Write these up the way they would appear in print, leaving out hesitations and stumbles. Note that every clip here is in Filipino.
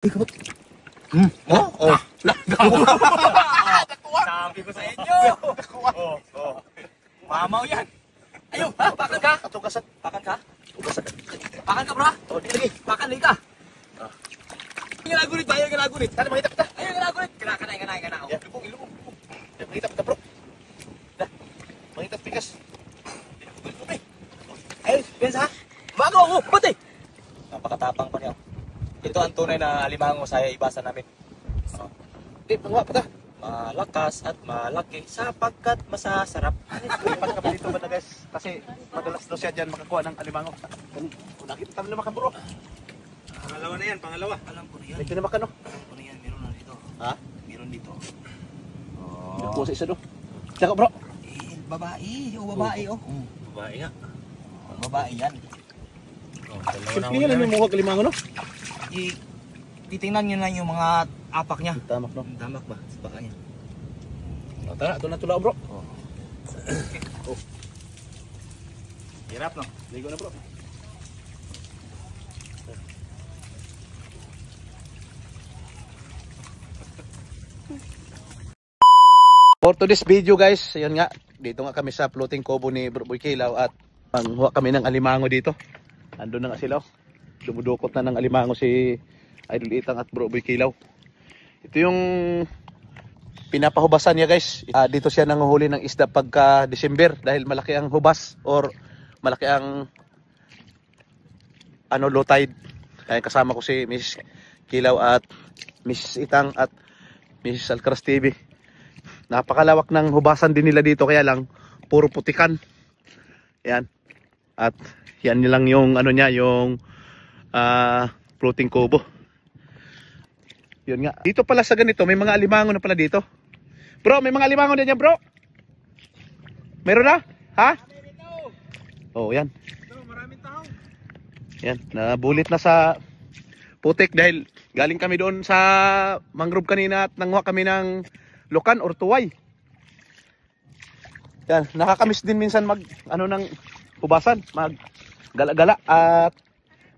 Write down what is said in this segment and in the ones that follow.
Ikot. Oh, oh. Sabi ko sa inyo. Oh. Mamaw yan. Ayun, ha? Pakan ka? Katugasan. Pakan ka? Tugasan. Pakan ka, bro? Oh, di lagi. Pakan lagi ka. Yung ginagunit ba? Yung ginagunit. Tara, makita kita. Ayun, ginagunit. Kanay. Yeah. Lubong. Makita kita, bro. Makita pikas. Ayun, pensa ha? Bago ako, pati. Napakatapang pa niya. Ito ang tunay na alimango sa ibasa namin. Di, pangwa pa ta. Malakas at malaki sapagkat masasarap. Lipat ka pa dito ba na guys? Kasi madalas daw siya dyan makakuha ng alimango. Kung nakita kami naman bro. Pangalawa na yan, pangalawa. Alam ko na yan. May pinamakan no? Alam ko na yan, meron na dito. Ha? Meron dito. Nakuha sa isa do. Tsaka bro. Babae. Babae. Babae nga. Babae yan. Siyempre nga lang yung mukhang alimango no? Titingnan nyo na yung mga apak niya. Tamak no? Damak ba? Sa baka niya. O, tara, ito na tula bro. Oh. Hirap no? Ligo na bro. For today's video guys, ayun nga, dito nga kami sa floating kubo ni Bro Boy Kilaw at manghuha kami ng alimango dito. Andun na nga sila. Dumudukot na ng alimango si Idol Itang at Bro Boy Kilaw. Ito yung pinapahubasan niya guys. Dito siya nanguhuli ng isda pagka December dahil malaki ang hubas or malaki ang low tide. Kaya kasama ko si Miss Kilaw at Miss Itang at Miss Alcaraz TV. Napakalawak ng hubasan din nila dito kaya lang puro putikan. Yan. At yan lang yung niya, yung floating kubo. Yun nga. Dito pala sa ganito, may mga alimango na pala dito. Bro, may mga alimango na dyan, bro. Meron na? Ha? Oh, yan. Maraming tao. Yan, nabulit na sa putik dahil galing kami doon sa mangrove kanina at nanguha kami ng lukan or tuway. Yan, nakakamiss din minsan ng hubasan, mag gala-gala at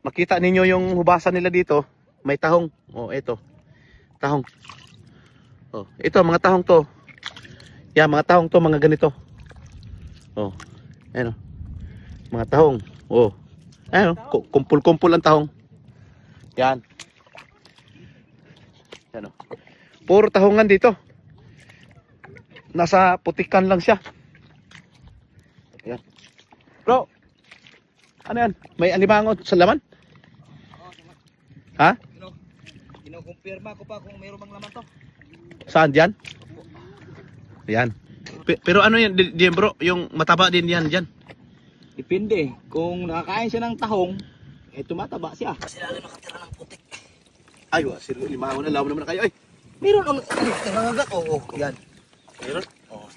makita ninyo yung hubasan nila dito, may tahong. Oh, ito. Tahong. Oh, ito mga tahong to. Yan, mga tahong to, mga ganito. Oh. Ayan oh. Mga tahong. Oh. Ayan oh, kumpul-kumpul ang tahong. Yan. Yan oh. Puro tahongan dito. Nasa putikan lang siya. Ayan. Bro, ano yan? May alimango sa laman? Ha? Kinukumpirma ko pa kung mayroon bang laman to. Saan dyan? Ayan. Pero ano yan, diyan bro? Yung mataba din yan dyan? Depende. Kung nakakain siya ng tahong, tumataba siya. Kasi lalo nakatira ng putik. Ay, sino limango na, lawan naman na kayo. Ay. Meron ang nangagat. Yan. Meron?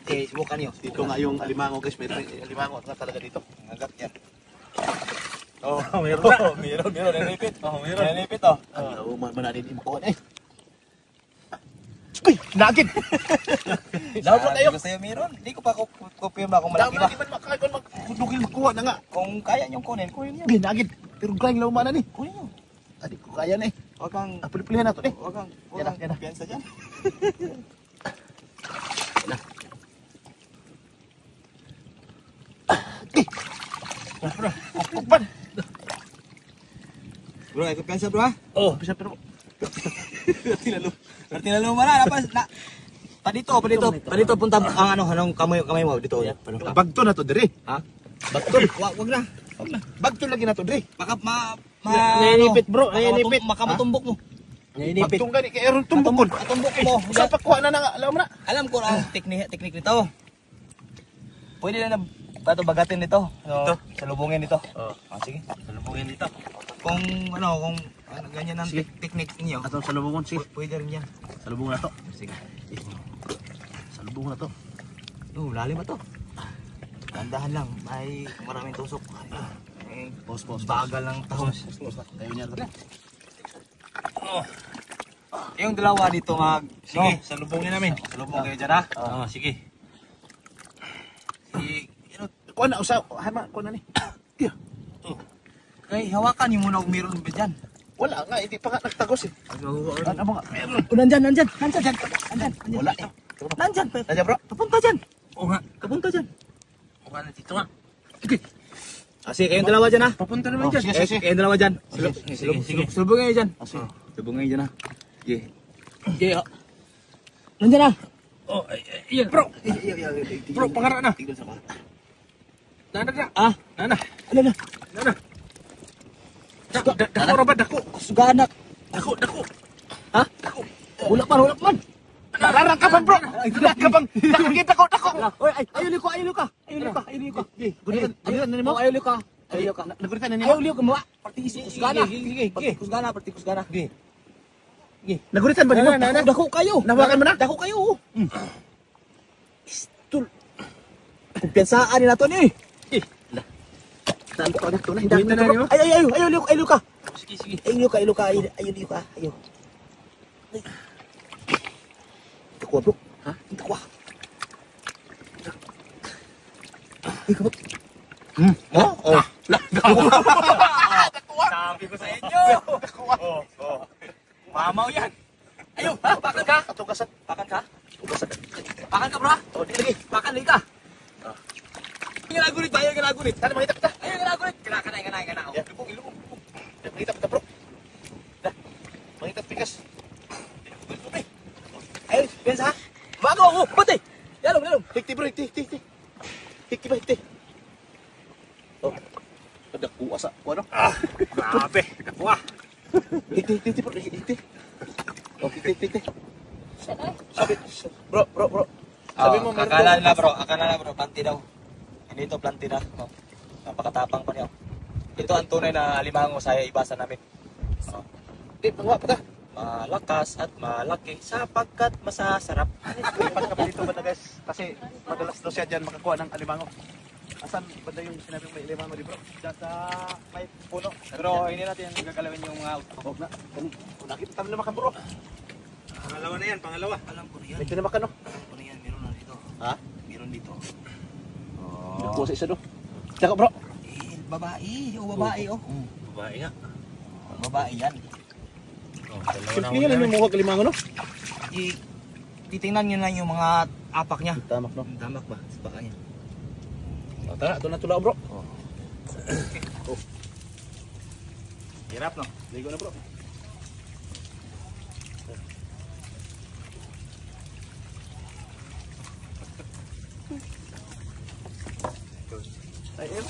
Subukan nyo. Dito nga yung alimango guys, meron yung alimango nga talaga dito. Nangagat yan. Meron na. Meron. Nanipit. Meron. Nanipit oh. Mananin yung eh. Uy, nagin! Laban tayo. Gusto nyo meron? Hindi ko pa kupirma kung malaki na. Dami man makakon magdugil magkuha na nga. Kung kaya nyo kunin nyo. Nagin. Pero grind lang mana ni. Kunin nyo. Adik ko kaya na eh. Huwag kang Puli-pulihan na to eh. Huwag kang Yan na. piyansa dyan. Pukpan! Bro, ay piyansa bro ha? Oh, bisa pero. Berarti lalo mana apa na Padito punta ang anong kamay mo dito. Bagto na to dire. Ha? Bagto. Wag na. Bagto lagi na to dire. Baka Nainipit bro, nainipit. Makamatumbok mo. Nainipit. Bagtong gani kay eron tumbok. Atumbok mo. Sa pakuha na alam mo na. Alam ko ang teknik nito. Pwede na bagatin nito. Salubungin nito. Sige. Salubungin dito. Kung ganyan ang teknik niyo. Atong salubungon sige. Pwede rin yan. Salubong na to. Sige. Salubong na to. Lalim ba to? Dandahan lang. May maraming tusok. Pos. Bagal lang tahong. Tayo niya to. Yung dalawa dito sige, salubungin namin. Salubong kayo dyan ha? Sige. Kuha na, hama, kuha na ni. Kay hawakan yung muna kung meron ba dyan. Wala nga, hindi pa nga nagtagos eh. Ano nga? Nandyan. Nandyan. Wala eh. Nandyan. Nandiyan bro. Kapunta dyan. Oo nga. Kapunta dyan. Oo nga, dito nga. Sige, kayong dalawa dyan ha. Papunta naman dyan. Sige. Kayong dalawa dyan. Sige. Sulubungin nyo dyan. Sige. Sulubungin nyo dyan ha. Sige. Okay, ha. Nandyan ha. Oh, yan, bro. Bro, pangarap na. Tignan sa mga. Nana na. Ah, Nana. ano na? Nana. Dako ra ba? Dako. Suganak. Dako. Ha? Hulak man. Nararang ka pa, bro. Nararang ka pang. Nakikita ko, dako. Oy, ayuli ka. Gudikan na mo? Ayuli ka. Naguritan na nimo? Ayuli ka mo. Partisi kusgana. Sige. Parti kusgana. Naguritan ba nimo? Dako kayo. Nahawakan mo na? Dako kayo. Istul. Kumpiyansaan nila to ni. Saan ko na ito na? Guwitan na nimo? Ayuli ka. Sige. Ayuli ka. Dako bro. Ha? Dako. Ikaw. Oh. Sabi ko sa inyo. Mamaw yan. Ayo, pakan ka. Atugasan. Pakan ka, bro. Oh, di lagi. Pakan lagi ka. Ginagunit ba? Ayaw ginagunit. Sana makita kita. Ayaw ginagunit. Kanay. Yeah. Lubong. Makita kita bro. Makita pikas. Ayun, piyansa. Bago. Pati. Yalong. Hikti bro, hikti. Hikti ba, hikti? Oh. Ada kuasa. Ano? Grabe. Wah. Hikti bro, hikti. Oh, hikti. Sabi, bro. Sabi mo, meron akala daw- nila bro, planti daw. Hindi ito planti na. No? Napakatapang pa niya. Ito ang tunay na alimango sa ibasa namin. Di, pangwa pa ta. Malakas at malaki sapagkat masasarap. Lipat ka pa dito ba na guys? Kasi madalas daw siya dyan makakuha ng alimango. Asan banda yung sinabi may alimango di bro? Diyan sa may puno. Pero hindi natin gagalawin yung mga Oh, na. Nakita kami na makan bro. Pangalawa na yan, pangalawa. alam ko na yan. Medyo na makan no? Alam ko na yan. Meron na dito. Ha? Meron dito. Nagkuha sa isa no? Tsaka bro. Babae. Oh. Babae nga. Babae yan. Simple nga lang yung mukhang alimango no? Titingnan nyo na yung mga apak niya. Tamak no? Damak ba? Sa baka yan. Oh, tara, ito na tula bro. Hirap no? Ligo na bro. Ay, ayun.